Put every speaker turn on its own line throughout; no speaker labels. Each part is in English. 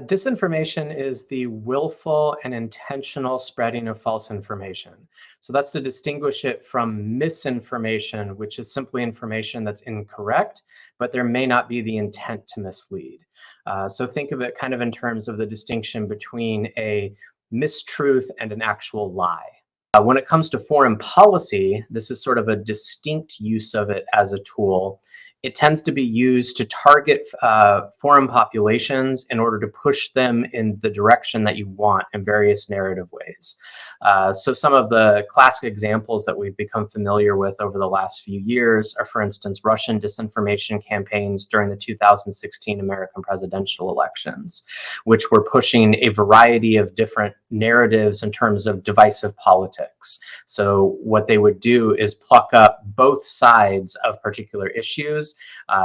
Disinformation is the willful and intentional spreading of false information. So that's to distinguish it from misinformation, which is simply information that's incorrect, but there may not be the intent to mislead. So think of it kind of in terms of the distinction between a mistruth and an actual lie. When it comes to foreign policy, this is sort of a distinct use of it as a tool. It tends to be used to target foreign populations in order to push them in the direction that you want in various narrative ways. So some of the classic examples that we've become familiar with over the last few years are, for instance, Russian disinformation campaigns during the 2016 American presidential elections, which were pushing a variety of different narratives in terms of divisive politics. So what they would do is pluck up both sides of particular issues,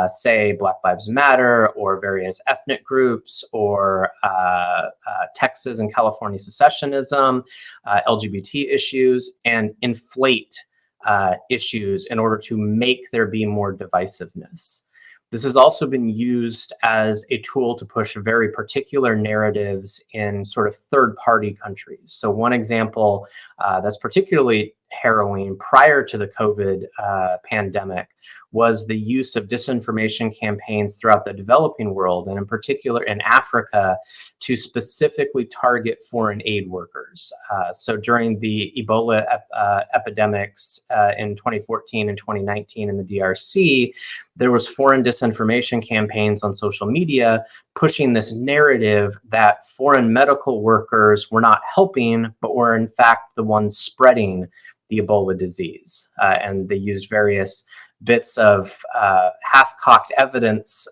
say Black Lives Matter or various ethnic groups or Texas and California secessionism, LGBT issues, and inflate issues in order to make there be more divisiveness. This has also been used as a tool to push very particular narratives in sort of third-party countries. So one example that's particularly harrowing prior to the COVID pandemic was the use of disinformation campaigns throughout the developing world, and in particular in Africa, to specifically target foreign aid workers. So during the Ebola epidemics in 2014 and 2019 in the DRC, there was foreign disinformation campaigns on social media pushing this narrative that foreign medical workers were not helping, but were in fact the ones spreading the Ebola disease. And they used various bits of half-cocked evidence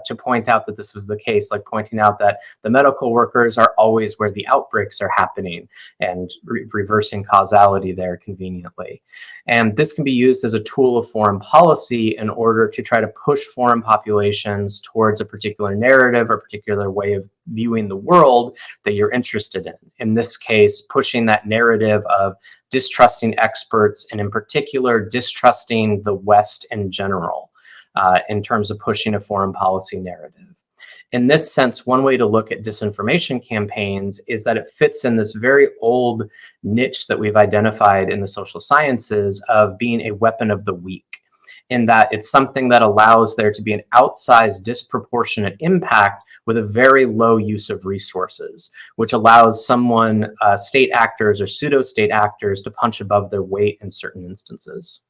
to point out that this was the case, like pointing out that the medical workers are always where the outbreaks are happening and reversing causality there conveniently. And this can be used as a tool of foreign policy in order to try to push foreign populations towards a particular narrative or particular way of viewing the world that you're interested in. In this case, pushing that narrative of distrusting experts, and in particular, distrusting the West in general, in terms of pushing a foreign policy narrative. In this sense, one way to look at disinformation campaigns is that it fits in this very old niche that we've identified in the social sciences of being a weapon of the weak, in that it's something that allows there to be an outsized disproportionate impact with a very low use of resources, which allows someone, state actors or pseudo-state actors, to punch above their weight in certain instances.